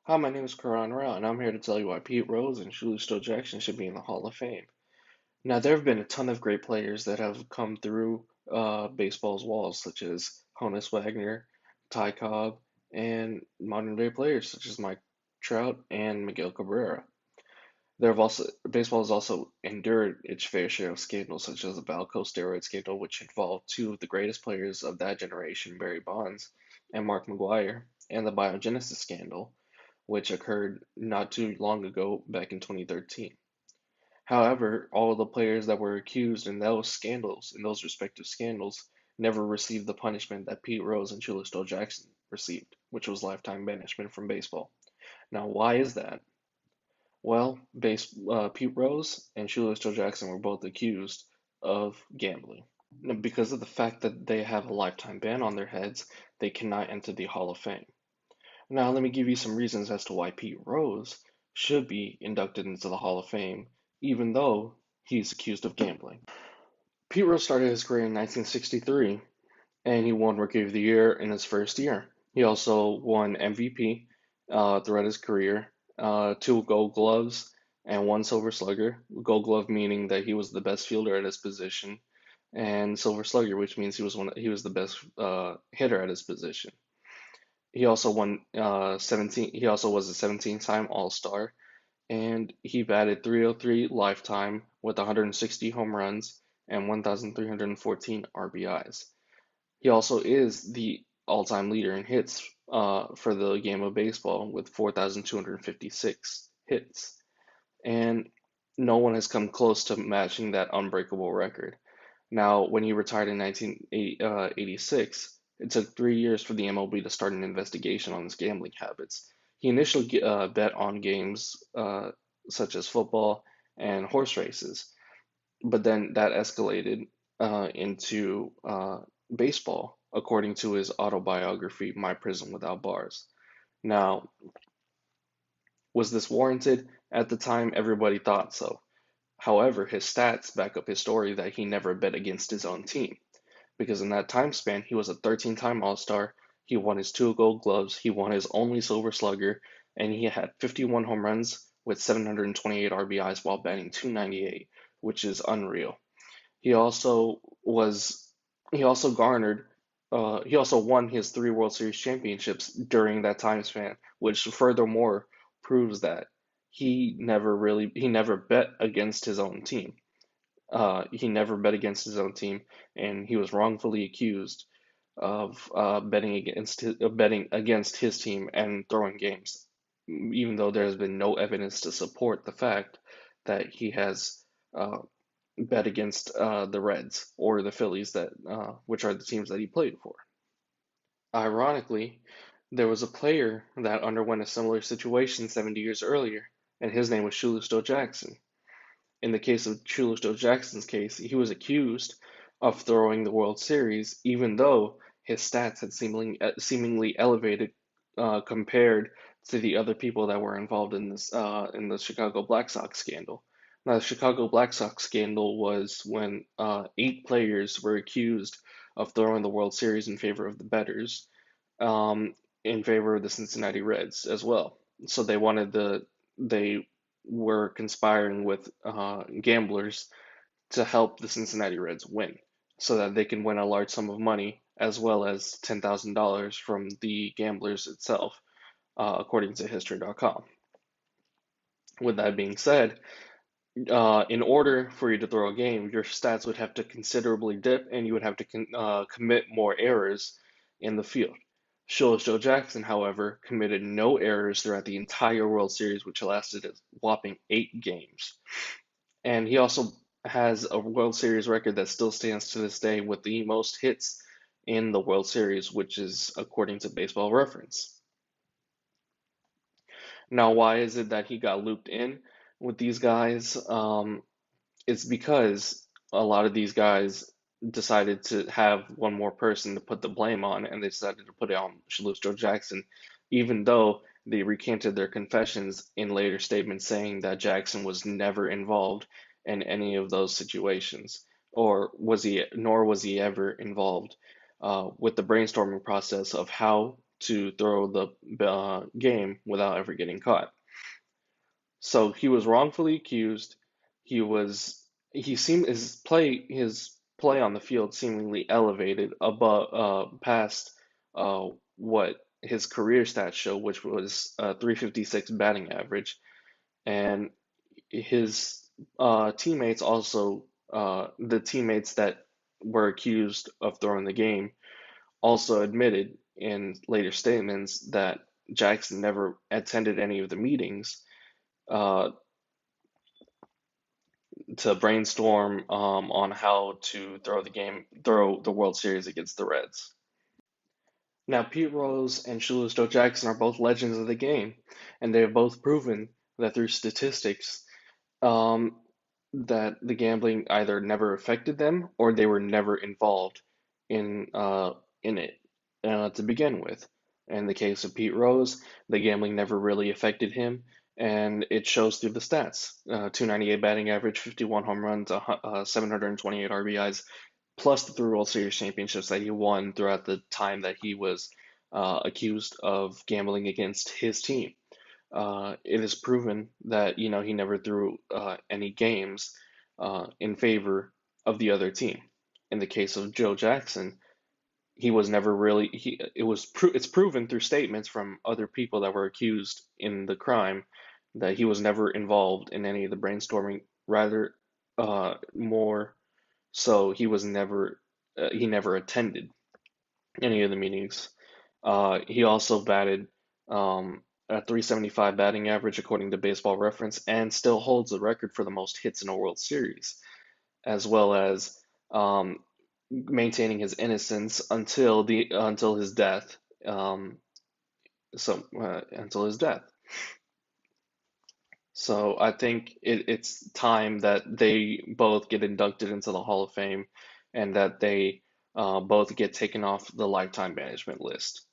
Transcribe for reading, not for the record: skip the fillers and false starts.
Hi, my name is Karan Rao, and I'm here to tell you why Pete Rose and Shoeless Jackson should be in the Hall of Fame. Now, there have been a ton of great players that have come through baseball's walls, such as Honus Wagner, Ty Cobb, and modern day players such as Mike Trout and Miguel Cabrera. Baseball has also endured its fair share of scandals, such as the Balco steroid scandal, which involved two of the greatest players of that generation, Barry Bonds and Mark McGwire, and the biogenesis scandal, which occurred not too long ago, back in 2013. However, all of the players that were accused in those respective scandals, never received the punishment that Pete Rose and Shoeless Jackson received, which was lifetime banishment from baseball. Now, why is that? Well, Pete Rose and Shoeless Jackson were both accused of gambling. Now, because of the fact that they have a lifetime ban on their heads, they cannot enter the Hall of Fame. Now, let me give you some reasons as to why Pete Rose should be inducted into the Hall of Fame, even though he's accused of gambling. Pete Rose started his career in 1963, and he won Rookie of the Year in his first year. He also won MVP throughout his career, two Gold Gloves, and one Silver Slugger. Gold Glove meaning that he was the best fielder at his position, and Silver Slugger, which means he was the best hitter at his position. He also won 17. He also was a 17-time All-Star, and he batted 303 lifetime with 160 home runs and 1,314 RBIs. He also is the all-time leader in hits for the game of baseball with 4,256 hits, and no one has come close to matching that unbreakable record. Now, when he retired in 1986, it took 3 years for the MLB to start an investigation on his gambling habits. He initially bet on games such as football and horse races, but then that escalated into baseball, according to his autobiography, My Prison Without Bars. Now, was this warranted? At the time, everybody thought so. However, his stats back up his story that he never bet against his own team, because in that time span, he was a 13-time All-Star, he won his two Gold Gloves, he won his only Silver Slugger, and he had 51 home runs with 728 RBIs while batting 298, which is unreal. He also was he also garnered he also won his three World Series championships during that time span, which furthermore proves that he never bet against his own team. He never bet against his own team, and he was wrongfully accused of betting against his team and throwing games, even though there has been no evidence to support the fact that he has uh, bet against the Reds or the Phillies, which are the teams that he played for. Ironically, there was a player that underwent a similar situation 70 years earlier, and his name was Shoeless Joe Jackson. In the case of Shoeless Joe Jackson's case, he was accused of throwing the World Series, even though his stats had seemingly elevated compared to the other people that were involved in the Chicago Black Sox scandal. Now, the Chicago Black Sox scandal was when eight players were accused of throwing the World Series in favor of the bettors, in favor of the Cincinnati Reds as well. So they were conspiring with gamblers to help the Cincinnati Reds win, so that they can win a large sum of money as well as $10,000 from the gamblers itself, according to History.com. With that being said, in order for you to throw a game, your stats would have to considerably dip, and you would have to commit more errors in the field. Shoeless Joe Jackson, however, committed no errors throughout the entire World Series, which lasted a whopping 8 games. And he also has a World Series record that still stands to this day with the most hits in the World Series, which is according to Baseball Reference. Now, why is it that he got looped in with these guys? It's because a lot of these guys decided to have one more person to put the blame on, and they decided to put it on Shalus Joe Jackson, even though they recanted their confessions in later statements saying that Jackson was never involved in any of those situations, nor was he ever involved with the brainstorming process of how to throw the game without ever getting caught. So he was wrongfully accused. He was he seemed his play on the field seemingly elevated above past what his career stats show, which was 356 batting average, and his teammates also the teammates that were accused of throwing the game also admitted in later statements that Jackson never attended any of the meetings uh, to brainstorm on how to throw the World Series against the Reds. Now, Pete Rose and Shoeless Joe Jackson are both legends of the game, and they have both proven that through statistics, um, that the gambling either never affected them or they were never involved in it to begin with. In the case of Pete Rose, the gambling never really affected him, and it shows through the stats. 298 batting average, 51 home runs, 728 RBIs, plus the three World Series championships that he won throughout the time that he was accused of gambling against his team. It is proven that he never threw any games in favor of the other team. In the case of Joe Jackson, he was never really it's proven through statements from other people that were accused in the crime that he was never involved in any of the brainstorming. Rather, more so, he never attended any of the meetings. He also batted a 375 batting average according to Baseball Reference, and still holds the record for the most hits in a World Series, as well as maintaining his innocence until his death. Um, until his death. So I think it's time that they both get inducted into the Hall of Fame, and that they both get taken off the lifetime banishment list.